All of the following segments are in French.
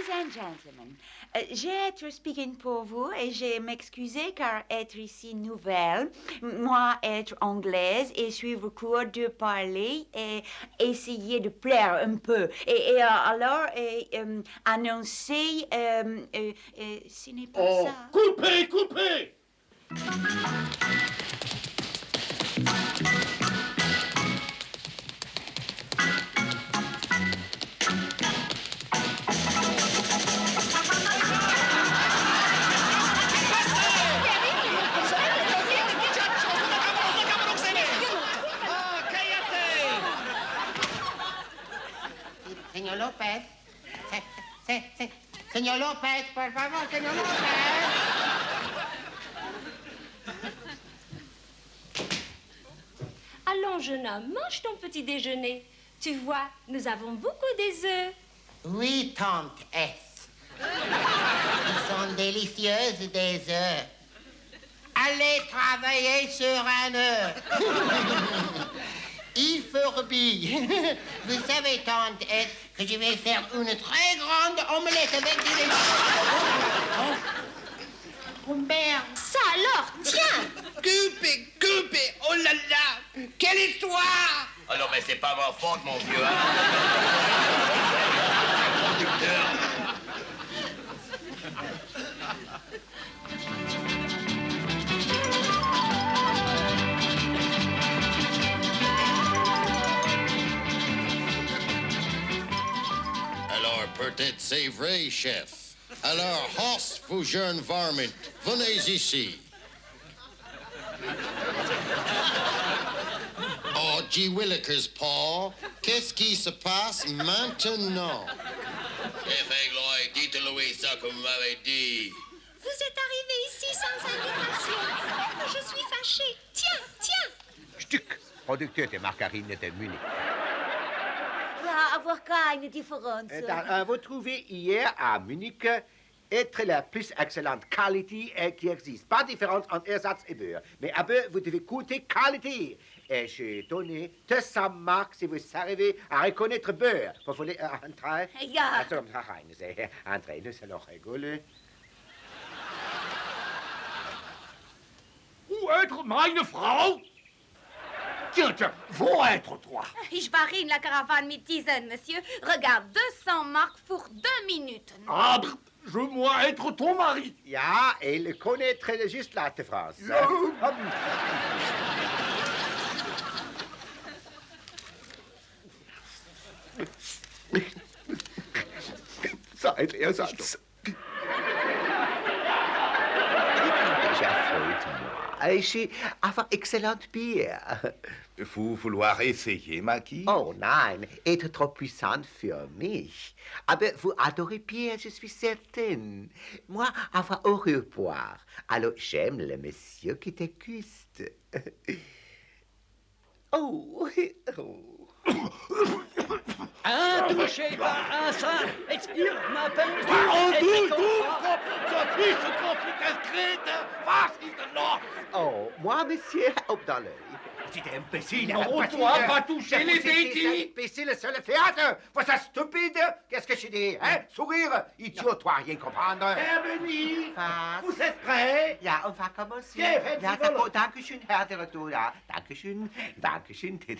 Ladies and gentlemen, j'ai être speaking pour vous et j'ai m'excuser car être ici nouvelle, moi être anglaise et suivre cours de parler et essayer de plaire un peu. Et alors, annoncer, ce n'est pas ça. Coupez, coupez! Señor López. Señor López, por favor, señor López. Allons, jeune homme, mange ton petit déjeuner. Tu vois, nous avons beaucoup des œufs. Oui, tante S. Ils sont délicieuses, des œufs. Allez travailler sur un œuf. Il fourbi. Vous savez, tante S, que je vais faire une très grande omelette avec des légumes. Oh merde. Ça alors, tiens! Coupez, oh là là, quelle histoire! Ah non, mais c'est pas ma faute, mon vieux, hein? Conducteur. Alors, peut-être c'est vrai, chef. Alors, Horst, vous jeunes varmint, venez ici. Oh, G. Willikers, Paul, qu'est-ce qui se passe maintenant? Chef Egloy, dites-lui ça comme vous m'avez dit. Vous êtes arrivé ici sans invitation. Oh, je suis fâchée. Tiens! Stück, producteur de margarine de Munich. Va avoir keine différence. Vous trouvez hier à Munich être la plus excellente qualité qui existe. Pas de différence entre ersatz et beurre. Mais à beurre, vous devez goûter qualité. Et j'ai donné 200 marques si vous arrivez à reconnaître beurre. Vous voulez entrer? Ja. Also, entrez, nous allons rigoler. Où être meine Frau? Tiens, wo être toi? Ich war in la caravane mit diesen, monsieur. Regarde, 200 marks pour 2 minutes. Ah, je moi être ton mari. Ja, il connaît très juste la France. Seid Ersatz. J'ai avoir excellente bière. Vous vouloir essayer, Maki? Oh nein, être trop puissante für mich. Aber vous adorez bière, je suis certaine. Moi, avoir horreur boire. Alors, j'aime le monsieur qui déguste. Oh. Touchez pas à ça! Expire ma peine! Oh, moi, monsieur, hop dans l'œil. Petit imbécile! Non, toi, pas toucher les bêtises! Imbécile, c'est le théâtre! Voilà ça stupide! Qu'est-ce que je dis, hein? Sourire! Idiot, toi, rien comprendre! Bienvenue! Was? Vous êtes prêts? Ja, on va commencer. Ja, wenn Sie wollen. Dankeschön, Herr Direktor. Ja, Dankeschön,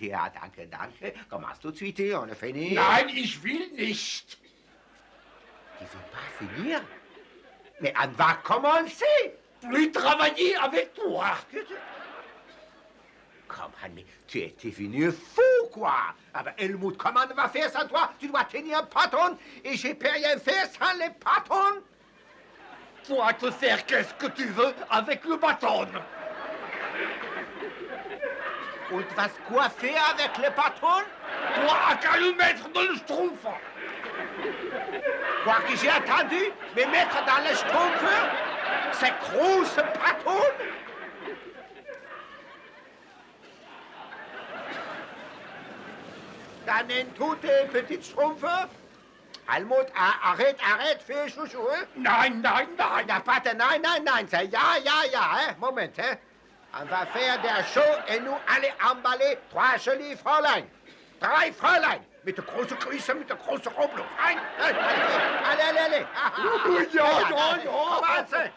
ja, danke. Commence tout de suite, on a fini. Nein, ich will nicht! Il veut pas finir? Mais on va commencer! Plus travailler avec toi! Comment, mais tu étais venu fou, quoi! Ah ben, Helmut, comment on va faire sans toi? Tu dois tenir un patron et j'ai pas rien fait sans les patrons! Toi, te faire qu'est-ce que tu veux avec le bâton! Und was quoi faire avec le patron? Toi, à qu'à le mettre dans le schtroumpf! Quoi que j'ai entendu, me mettre dans le schtroumpf? C'est grosse patron? Dann in toutes petites schtroumpfs? Helmut, arrête, fais chouchou, hein? Nein! Ja, pas de nein, c'est ja, hein? Moment, hein? On va faire der Show et nous aller emballer 3 jolies Fräulein. 3 Fräulein. Mit der großen Grüße, mit der großen Roble. Rein, rein, allez, allez, allez. Ja. Commencez.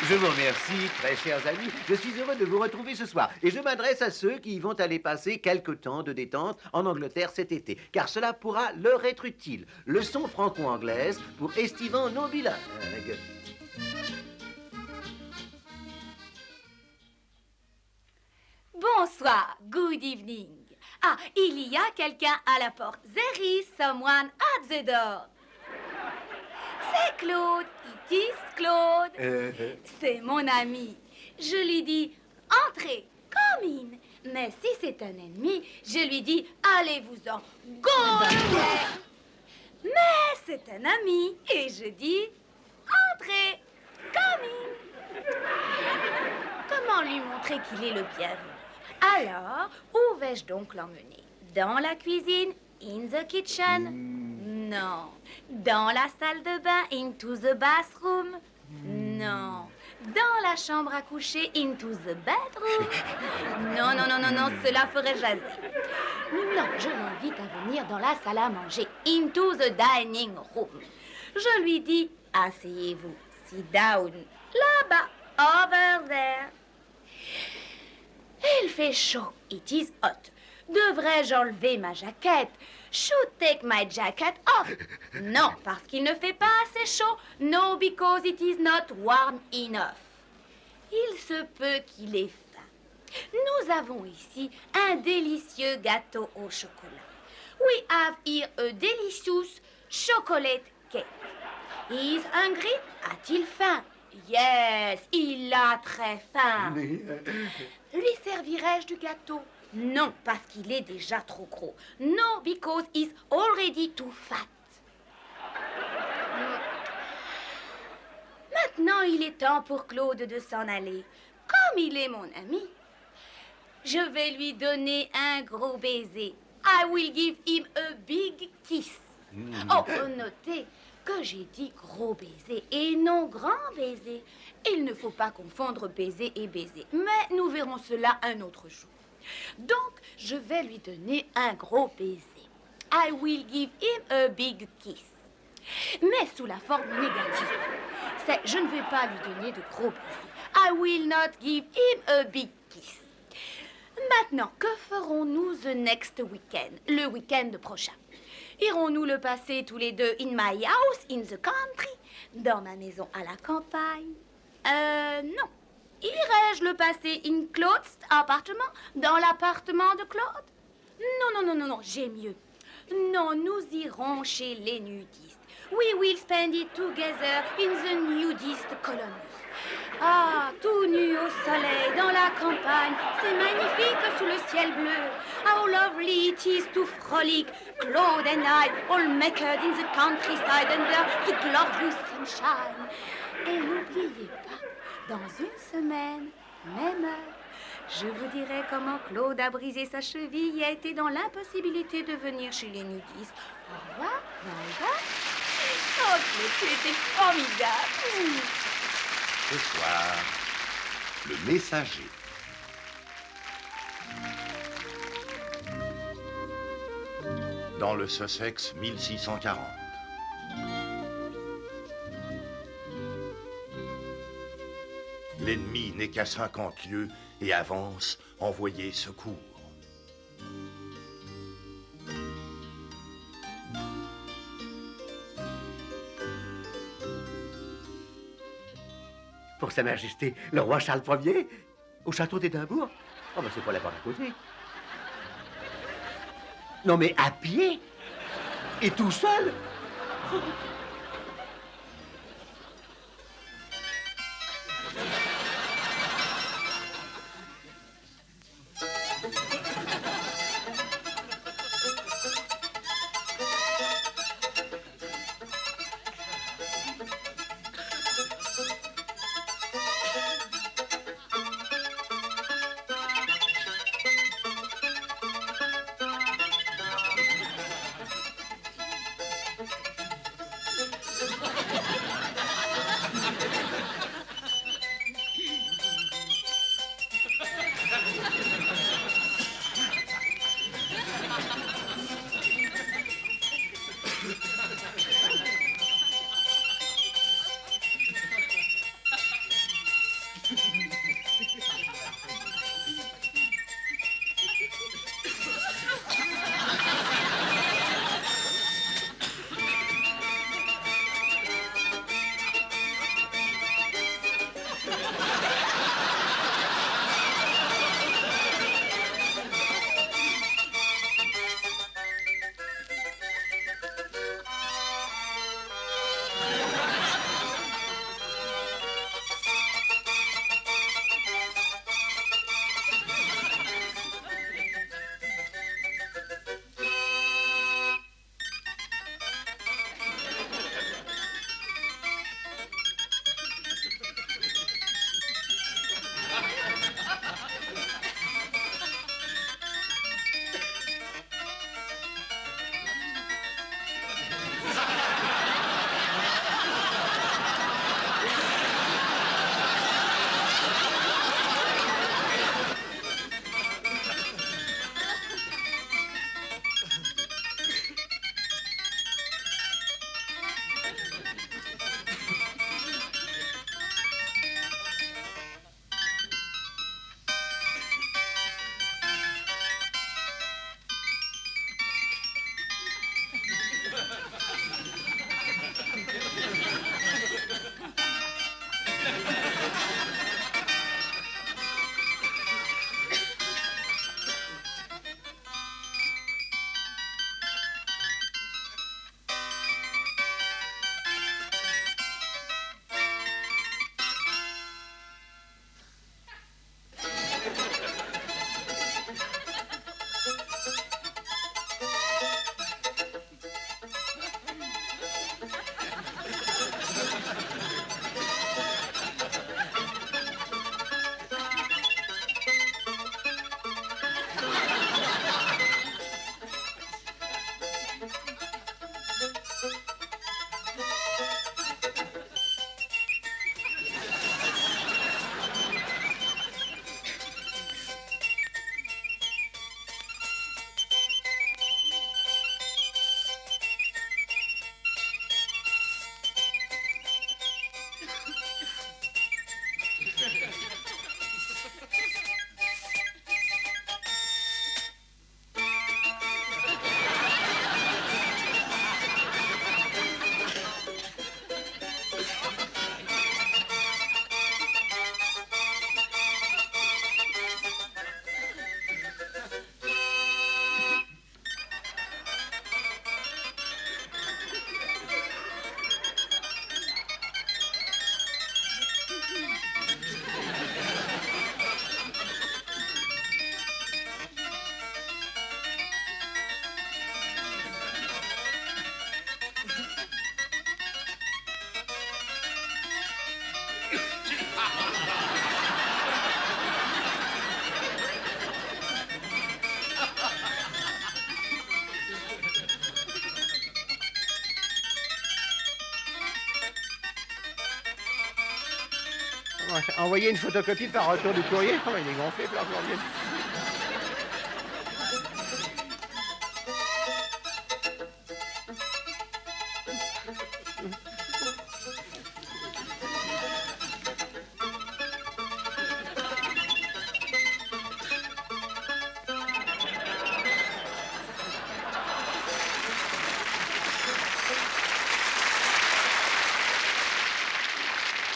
Je vous remercie, très chers amis. Je suis heureux de vous retrouver ce soir. Et je m'adresse à ceux qui vont aller passer quelque temps de détente en Angleterre cet été, car cela pourra leur être utile. Leçon franco-anglaise pour estivants non bilingues. Bonsoir, good evening. Ah, il y a quelqu'un à la porte. There is someone at the door. C'est Claude, it is Claude. C'est mon ami. Je lui dis, entrez, come in. Mais si c'est un ennemi, je lui dis, allez-vous-en, go away. Mais c'est un ami, et je dis, entrez, come in. Comment lui montrer qu'il est le bienvenu? Alors, où vais-je donc l'emmener? Dans la cuisine? In the kitchen? Non. Dans la salle de bain? Into the bathroom? Non. Dans la chambre à coucher? Into the bedroom? Non, non, non, non, non, cela ferait jaser. Non, je l'invite à venir dans la salle à manger. Into the dining room. Je lui dis, asseyez-vous. Sit down. Là-bas. Over there. Il fait chaud. It is hot. Devrais-je enlever ma jaquette? Should take my jacket off. Non, parce qu'il ne fait pas assez chaud. No, because it is not warm enough. Il se peut qu'il ait faim. Nous avons ici un délicieux gâteau au chocolat. We have here a delicious chocolate cake. He is hungry? A-t-il faim? Yes, il a très faim. Lui servirai-je du gâteau? Non, parce qu'il est déjà trop gros. No, because he's already too fat. Maintenant, il est temps pour Claude de s'en aller. Comme il est mon ami, je vais lui donner un gros baiser. I will give him a big kiss. Oh, notez que j'ai dit gros baiser et non grand baiser. Il ne faut pas confondre baiser et baiser. Mais nous verrons cela un autre jour. Donc, je vais lui donner un gros baiser. I will give him a big kiss. Mais sous la forme négative. C'est je ne vais pas lui donner de gros baisers. I will not give him a big kiss. Maintenant, que ferons-nous the next weekend, le week-end prochain? Irons-nous le passer tous les deux in my house, in the country, dans ma maison à la campagne? Non. Irais-je le passer in Claude's appartement, dans l'appartement de Claude? Non, non, non, non, non, j'ai mieux. Non, nous irons chez les nudistes. We will spend it together in the nudist colony. Ah, tout nu au soleil, dans la campagne, c'est magnifique sous le ciel bleu. How lovely it is to frolic, Claude and I, all naked in the countryside under the glorious sunshine. Et n'oubliez pas, dans une semaine, même heure, je vous dirai comment Claude a brisé sa cheville et a été dans l'impossibilité de venir chez les nudistes. Au revoir, bye bye. Oh, tu étais formidable. Ce soir, le messager. Dans le Sussex 1640. L'ennemi n'est qu'à 50 lieues et avance, envoyez secours. pour Sa Majesté le roi Charles Ier au château d'Édimbourg. Oh, ben c'est pas là-bas à côté. Non, mais à pied? Et tout seul? Envoyer une photocopie par retour du courrier? Oh, il est gonflé, plein de courrier.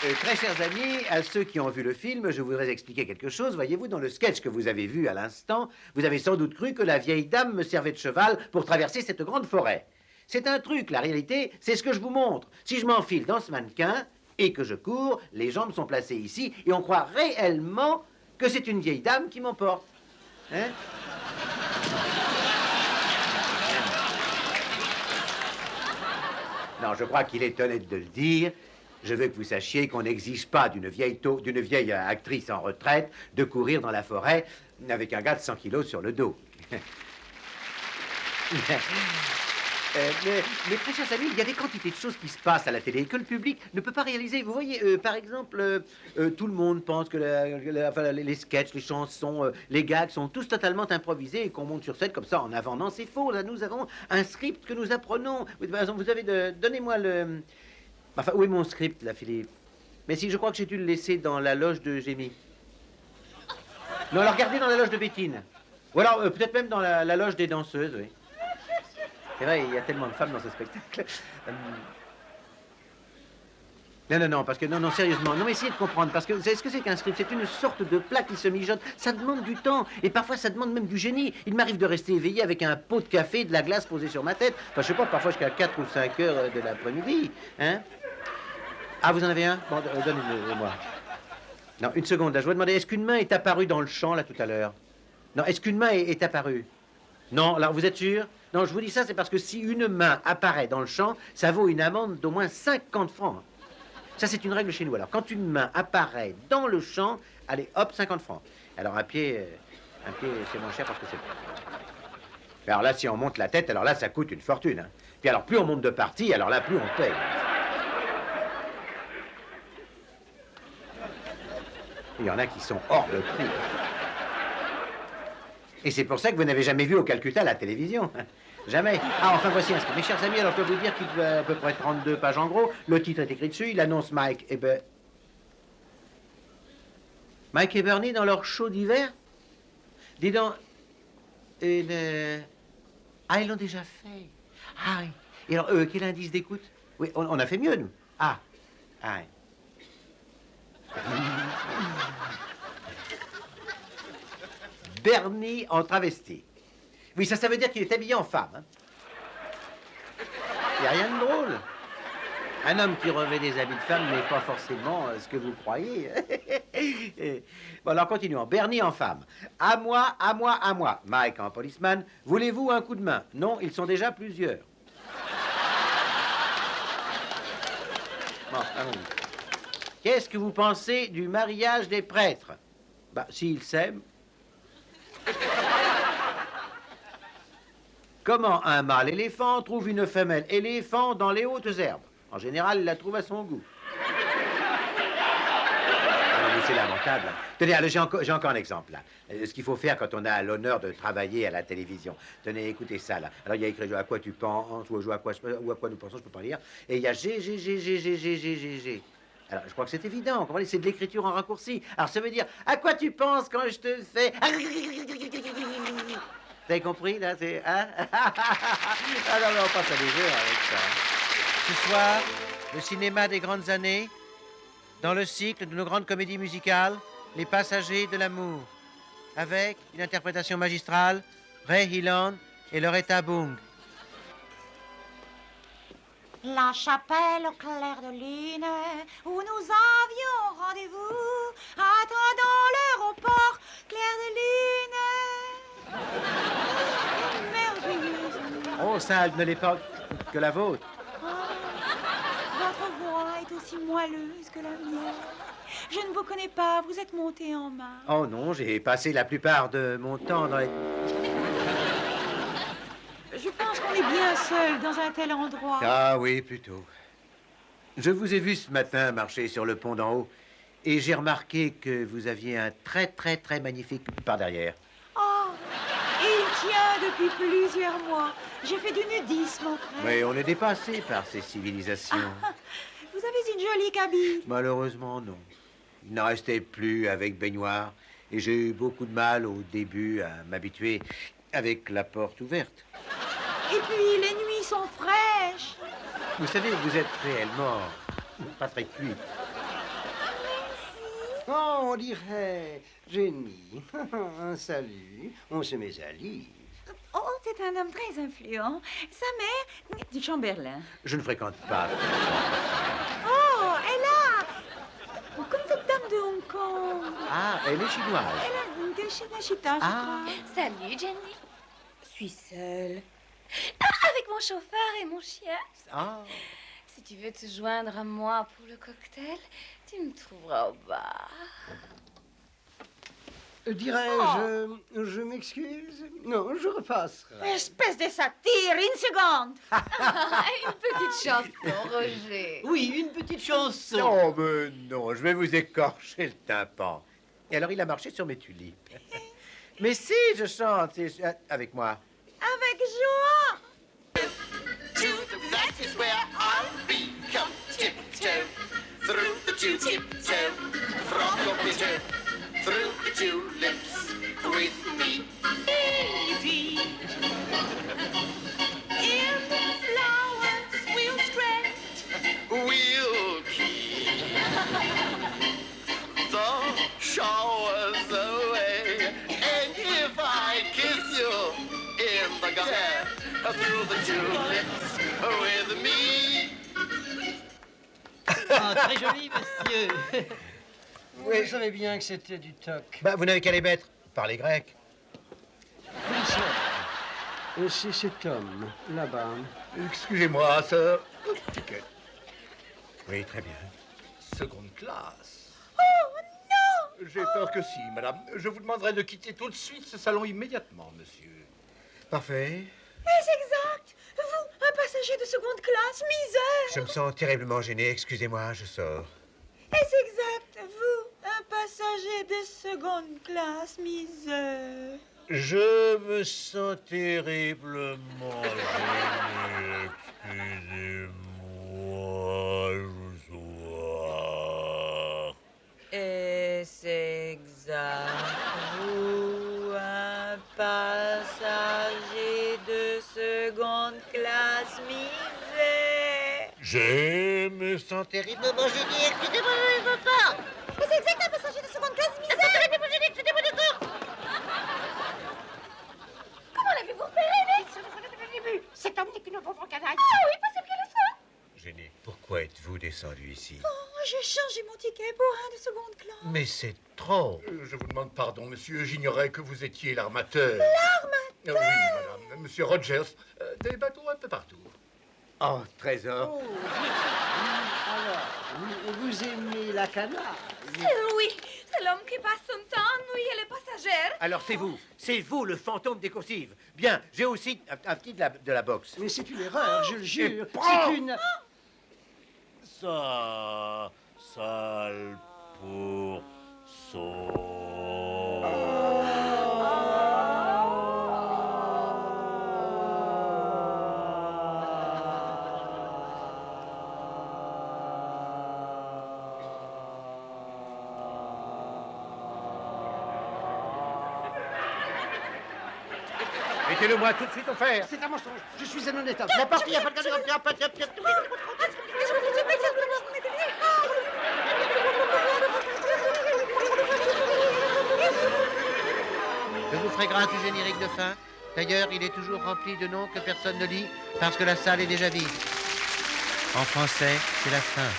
Très chers amis, à ceux qui ont vu le film, je voudrais expliquer quelque chose. Voyez-vous, dans le sketch que vous avez vu à l'instant, vous avez sans doute cru que la vieille dame me servait de cheval pour traverser cette grande forêt. C'est un truc, la réalité, c'est ce que je vous montre. Si je m'enfile dans ce mannequin et que je cours, les jambes sont placées ici et on croit réellement que c'est une vieille dame qui m'emporte. Hein? Non, je crois qu'il est honnête de le dire. Je veux que vous sachiez qu'on n'exige pas d'une vieille actrice en retraite de courir dans la forêt avec un gars de 100 kilos sur le dos. Mais très chers amis, il y a des quantités de choses qui se passent à la télé que le public ne peut pas réaliser. Vous voyez, par exemple, tout le monde pense que les sketchs, les chansons, les gags sont tous totalement improvisés et qu'on monte sur scène comme ça en avant. Non, c'est faux. Là, nous avons un script que nous apprenons. Par exemple, vous avez donnez-moi le... Enfin, où est mon script, là, Philippe? Mais si, je crois que j'ai dû le laisser dans la loge de Gémy. Non, alors regardez dans la loge de Bétine. Ou alors, peut-être même dans la loge des danseuses, oui. C'est vrai, il y a tellement de femmes dans ce spectacle. Non, parce que... Non, sérieusement. Non, mais essayez de comprendre, parce que vous savez ce que c'est qu'un script? C'est une sorte de plat qui se mijote. Ça demande du temps, et parfois ça demande même du génie. Il m'arrive de rester éveillé avec un pot de café, de la glace posée sur ma tête. Enfin, je sais pas, parfois jusqu'à 4 ou 5 heures de l'après-midi, hein? Ah, vous en avez un? Bon, donnez-le-moi. Non, une seconde, là, je vais demander, est-ce qu'une main est apparue dans le champ, là, tout à l'heure? Non, est-ce qu'une main est apparue? Non, alors, vous êtes sûr? Non, je vous dis ça, c'est parce que si une main apparaît dans le champ, ça vaut une amende d'au moins 50 francs. Ça, c'est une règle chez nous. Alors, quand une main apparaît dans le champ, allez, hop, 50 francs. Alors, un pied, c'est moins cher parce que c'est... Mais alors là, si on monte la tête, alors là, ça coûte une fortune. Hein. Puis alors, plus on monte de partie, alors là, plus on paye. Il y en a qui sont hors de prix. Et c'est pour ça que vous n'avez jamais vu au Calcutta la télévision. Jamais. Ah, enfin, voici un script. Mes chers amis, alors je peux vous dire qu'il doit à peu près 32 pages en gros. Le titre est écrit dessus. Il annonce Mike et Bernie dans leur show d'hiver. Dis donc... Ah, ils l'ont déjà fait. Ah, oui. Et alors, quel indice d'écoute? Oui, on a fait mieux, nous. Ah. Ah, oui. Bernie en travesti. Oui, ça veut dire qu'il est habillé en femme. Hein. Il n'y a rien de drôle. Un homme qui revêt des habits de femme n'est pas forcément ce que vous croyez. Bon, alors continuons. Bernie en femme. À moi, à moi, à moi. Mike en policeman. Voulez-vous un coup de main? Non, ils sont déjà plusieurs. Bon, allons-y. Qu'est-ce que vous pensez du mariage des prêtres? Bah, s'ils s'aiment. Comment un mâle éléphant trouve une femelle éléphant dans les hautes herbes? En général, il la trouve à son goût. Ah, mais c'est lamentable. Tenez, j'ai encore un exemple, là. Ce qu'il faut faire quand on a l'honneur de travailler à la télévision. Tenez, écoutez ça, là. Alors, il y a écrit « à quoi tu penses » ou « à quoi nous pensons », je peux pas lire. Et il y a « G. Alors, je crois que c'est évident, vous comprenez, c'est de l'écriture en raccourci. Alors, ça veut dire « à quoi tu penses quand je te fais... » Vous avez compris, là, c'est... Hein? Ah non, mais on passe à des heures avec ça. Ce soir, le cinéma des grandes années, dans le cycle de nos grandes comédies musicales, Les Passagers de l'amour, avec une interprétation magistrale, Ray Hilland et Loretta Bung. La chapelle au clair de lune, où nous avions rendez-vous, attendant l'aéroport, clair de lune. Merveilleuse. Oh, ça ne l'est pas que la vôtre. Oh, votre voix est aussi moelleuse que la mienne. Je ne vous connais pas, vous êtes monté en main. Oh non, j'ai passé la plupart de mon temps dans les... Je pense qu'on est bien seul dans un tel endroit. Ah oui, plutôt. Je vous ai vu ce matin marcher sur le pont d'en haut et j'ai remarqué que vous aviez un très magnifique par derrière. Oh, et il tient depuis plusieurs mois. J'ai fait du nudisme en crème. Mais on est dépassé par ces civilisations. Ah, vous avez une jolie cabine. Malheureusement, non. Il n'en restait plus avec baignoire et j'ai eu beaucoup de mal au début à m'habituer avec la porte ouverte. Et puis, les nuits sont fraîches. Vous savez, vous êtes réellement pas très cuite. Oh, on dirait Jenny. Salut, on se met à lire. Oh, c'est un homme très influent. Sa mère, du Chamberlain. Je ne fréquente pas. Oh, elle a... Comme cette dame de Hong Kong. Ah, elle est chinoise. Elle a une Chita, je crois. Salut, Jenny. Je suis seule. Avec mon chauffeur et mon chien. Ah. Si tu veux te joindre à moi pour le cocktail, tu me trouveras au bar. Je m'excuse? Non, je repasserai. Espèce de satire, une seconde. Une petite chanson, Roger. Oui, une petite chanson. Non, mais non, je vais vous écorcher le tympan. Et alors, il a marché sur mes tulipes. Mais si, je chante, avec moi. Avec joie. That is where I'll be. Come tiptoe through the tiptoe from your picture through the tulips with me. Baby, in the flowers we'll straight, we'll keep the showers away. And if I kiss you in the garden through the tulips with me. Ah, très joli, monsieur. Vous savez bien que c'était du toc. Bah, vous n'avez qu'à les mettre par les Grecs. C'est cet homme, là-bas. Excusez-moi, sœur. Ticket. Oui, très bien. Seconde classe. Oh, non. J'ai peur que si, madame. Je vous demanderai de quitter tout de suite ce salon immédiatement, monsieur. Parfait. Est-ce exact? Vous, un passager de seconde classe, misère. Je me sens terriblement gêné. Excusez-moi, je sors. Est-ce exact? Vous, un passager de seconde classe, misère. Je me sens terriblement gêné. Excusez-moi, je sors. Est-ce exact? Vous, un passager de seconde classe, misère. Je me sens terriblement gêné. Excusez-moi, je sors. Est-ce exact, un passager de seconde classe, misère? Comment l'avez-vous repéré? Cet homme n'est qu'une pauvre canaille. Ah oui, passez bien le soin. Gêné, pourquoi êtes-vous descendu ici? Oh, j'ai changé mon ticket pour un de seconde classe. Mais c'est trop. Je vous demande pardon, monsieur. J'ignorais que vous étiez l'armateur. L'armateur? Oui, madame. Monsieur Rogers. Des bateaux un peu partout. Oh, trésor. Oh, alors, vous aimez la canaille? C'est Louis. C'est l'homme qui passe son temps à ennuyer les passagers. Alors c'est vous le fantôme des coursives. Bien, j'ai aussi un petit de la boxe. Mais c'est une erreur, je le jure. prends. C'est une... Ça, sale pour Mettez-le-moi tout de suite au fer. C'est un mensonge. Je suis un honnête homme. N'importe, il n'y a pas de Je vous ferai grâce du générique de fin. D'ailleurs, il est toujours rempli de noms que personne ne lit parce que la salle est déjà vide. En français, c'est la fin.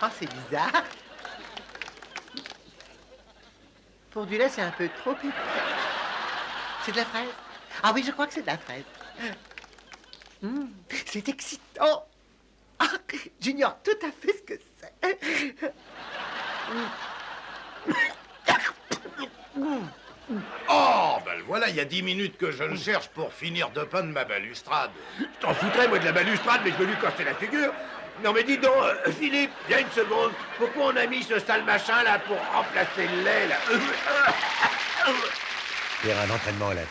Ah, c'est bizarre. Pour du lait, c'est un peu trop épais. C'est de la fraise. Ah oui, je crois que c'est de la fraise. C'est excitant. Ah, j'ignore tout à fait ce que c'est. Oh, ben le voilà, il y a 10 minutes que je le cherche pour finir de peindre ma balustrade. Je t'en foutrais, moi, de la balustrade, mais je veux lui casser la figure. Non, mais dis donc, Philippe, viens une seconde. Pourquoi on a mis ce sale machin, là, pour remplacer le lait, là? Faire un entraînement à la vie.